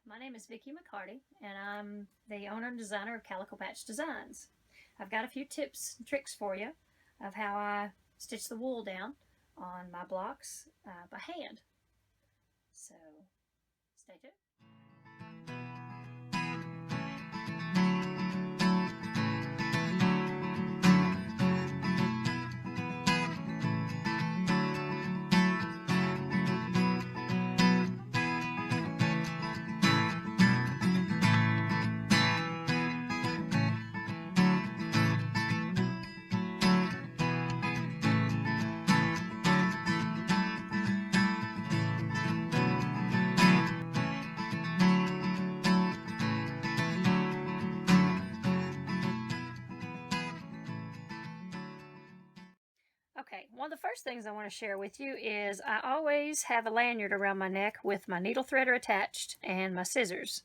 my name is Vicki McCarty, and I'm the owner and designer of Calico Patch Designs. I've got a few tips and tricks for you of how I stitch the wool down on my blocks by hand. So stay tuned. Okay, one of the first things I want to share with you is I always have a lanyard around my neck with my needle threader attached and my scissors.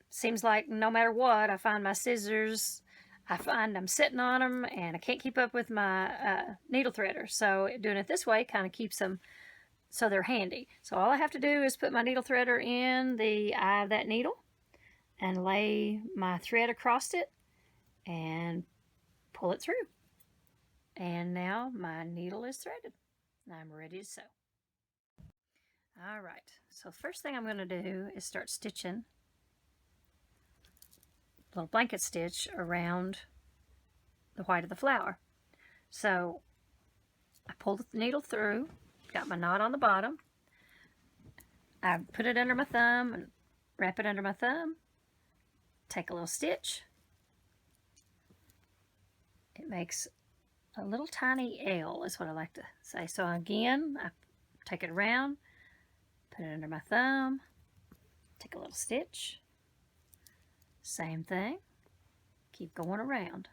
Seems like no matter what, I find my scissors, I find I'm sitting on them and I can't keep up with my needle threader. So doing it this way kind of keeps them so they're handy. So all I have to do is put my needle threader in the eye of that needle and lay my thread across it and pull it through. And now my needle is threaded. I'm ready to sew. All right, so first thing I'm going to do is start stitching a little blanket stitch around the white of the flower. So I pull the needle through, got my knot on the bottom. I put it under my thumb and wrap it under my thumb. Take a little stitch. It makes a little tiny L is what I like to say. So again, I take it around, put it under my thumb, take a little stitch. Same thing, keep going around.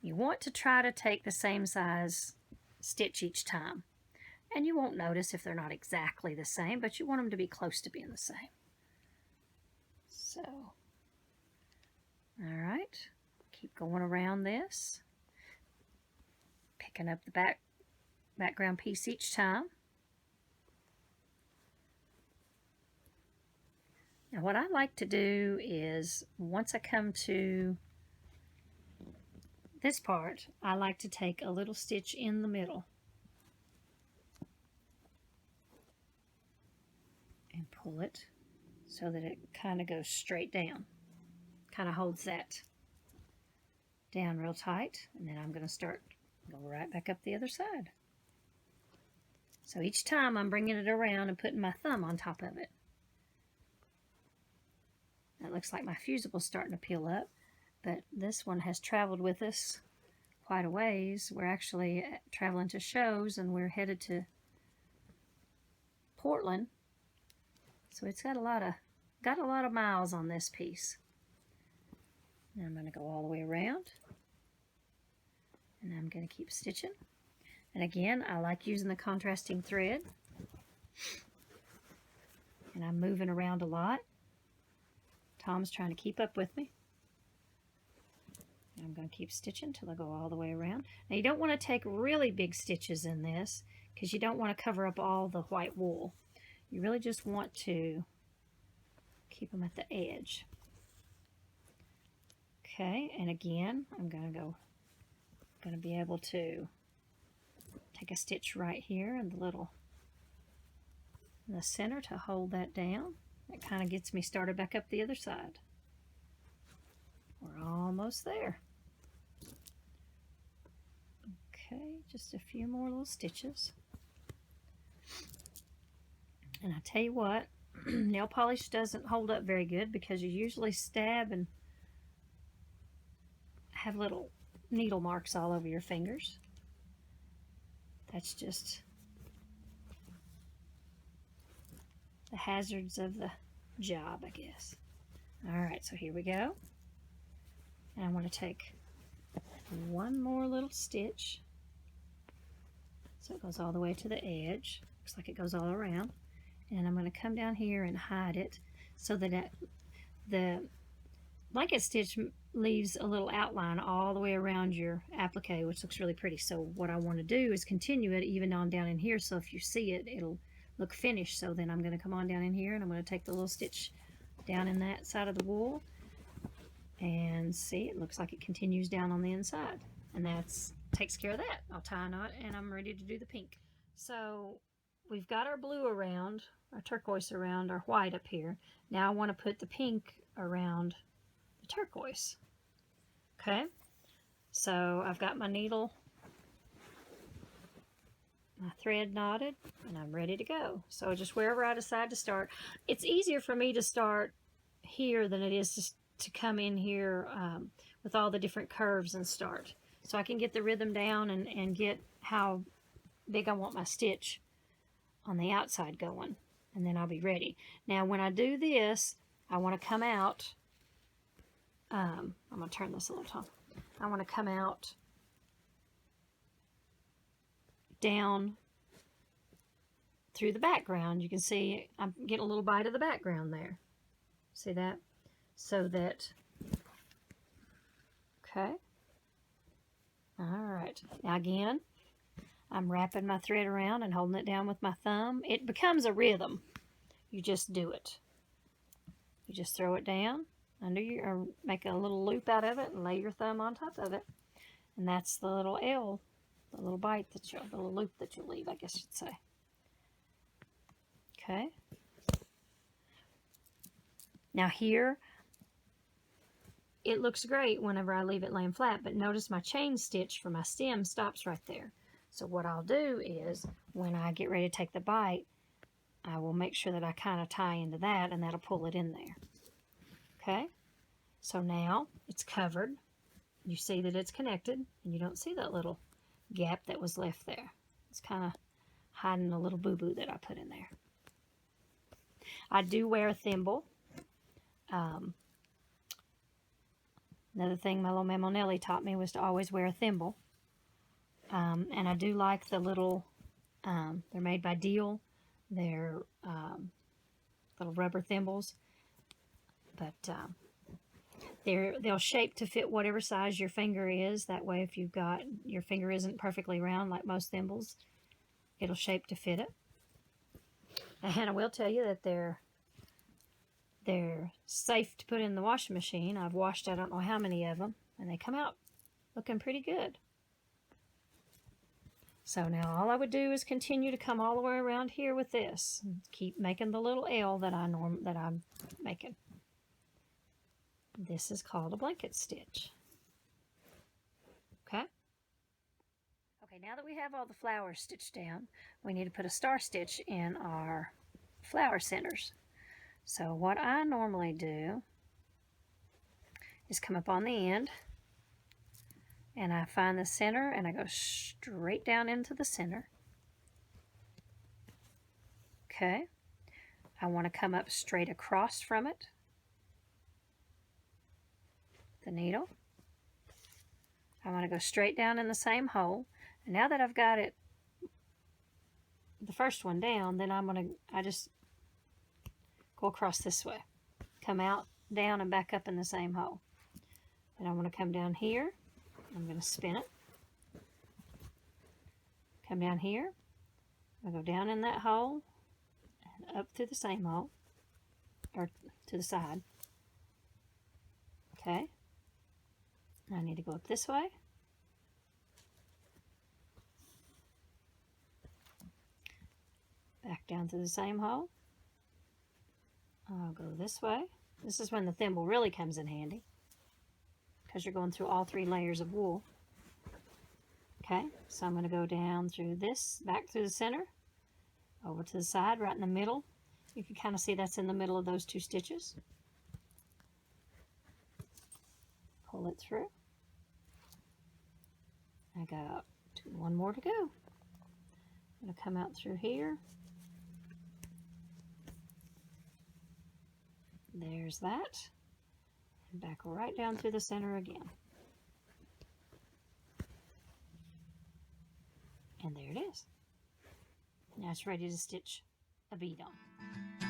You want to try to take the same size stitch each time. And you won't notice if they're not exactly the same, but you want them to be close to being the same. So, all right, keep going around this. Picking up the background piece each time. Now what I like to do is once I come to this part, I like to take a little stitch in the middle and pull it so that it kind of goes straight down. Kind of holds that down real tight, and then I'm going to go right back up the other side. So each time I'm bringing it around and putting my thumb on top of it. That looks like my fusible's starting to peel up, but this one has traveled with us quite a ways. We're actually traveling to shows and we're headed to Portland. So it's got a lot of miles on this piece. Now I'm going to go all the way around. And I'm going to keep stitching. And again, I like using the contrasting thread. And I'm moving around a lot. Tom's trying to keep up with me. And I'm going to keep stitching till I go all the way around. Now you don't want to take really big stitches in this because you don't want to cover up all the white wool. You really just want to keep them at the edge. Okay, and again, I'm going to be able to take a stitch right here in the center to hold that down. That kind of gets me started back up the other side. We're almost there. Okay, just a few more little stitches. And I tell you what, nail polish doesn't hold up very good because you usually stab and have little needle marks all over your fingers. That's just the hazards of the job, I guess. All right, so here we go. And I want to take one more little stitch so it goes all the way to the edge. Looks like it goes all around. And I'm going to come down here and hide it so that the blanket stitch leaves a little outline all the way around your applique, which looks really pretty. So what I want to do is continue it even on down in here, so if you see it, it'll look finished. So then I'm going to come on down in here and I'm going to take the little stitch down in that side of the wool, and see, it looks like it continues down on the inside, and that's takes care of that. I'll tie a knot and I'm ready to do the pink. So we've got our blue around, our turquoise around our white up here. Now I want to put the pink around the turquoise. Okay, so I've got my needle, my thread knotted, and I'm ready to go. So just wherever I decide to start, it's easier for me to start here than it is to come in here with all the different curves and start. So I can get the rhythm down and get how big I want my stitch on the outside going, and then I'll be ready. Now when I do this, I want to come out, I'm going to turn this a little time. I want to come out down through the background. You can see I'm getting a little bite of the background there. See that? So that, okay. All right. Now again, I'm wrapping my thread around and holding it down with my thumb. It becomes a rhythm. You just do it. You just throw it down under your, or make a little loop out of it and lay your thumb on top of it. And that's the little L, the little bite that you'll, the little loop that you'll leave, I guess you'd say. Okay. Now here, it looks great whenever I leave it laying flat, but notice my chain stitch for my stem stops right there. So what I'll do is, when I get ready to take the bite, I will make sure that I kind of tie into that, and that'll pull it in there. Okay? So now it's covered. You see that it's connected, and you don't see that little gap that was left there. It's kind of hiding a little boo-boo that I put in there. I do wear a thimble. Another thing my little Mama Nellie taught me was to always wear a thimble. And I do like the little, they're made by Deal. They're little rubber thimbles. But they'll shape to fit whatever size your finger is. That way, if you've got, your finger isn't perfectly round like most thimbles, it'll shape to fit it. And I will tell you that they're safe to put in the washing machine. I've washed I don't know how many of them, and they come out looking pretty good. So now all I would do is continue to come all the way around here with this. And keep making the little L that I'm making. This is called a blanket stitch. Okay? Okay, now that we have all the flowers stitched down, we need to put a star stitch in our flower centers. So what I normally do is come up on the end, and I find the center, and I go straight down into the center. Okay. I want to come up straight across from it, the needle. I want to go straight down in the same hole. And now that I've got it, the first one down, then I just go across this way. Come out, down, and back up in the same hole. Then I want to come down here. I'm going to spin it. Come down here. I'll go down in that hole and up through the same hole, or to the side. Okay. I need to go up this way. Back down through the same hole. I'll go this way. This is when the thimble really comes in handy, because you're going through all 3 layers of wool. Okay, so I'm going to go down through this, back through the center, over to the side, right in the middle. You can kind of see that's in the middle of those 2 stitches. Pull it through. I got 1 more to go. I'm going to come out through here. There's that. And back right down through the center again. And there it is. Now it's ready to stitch a bead on.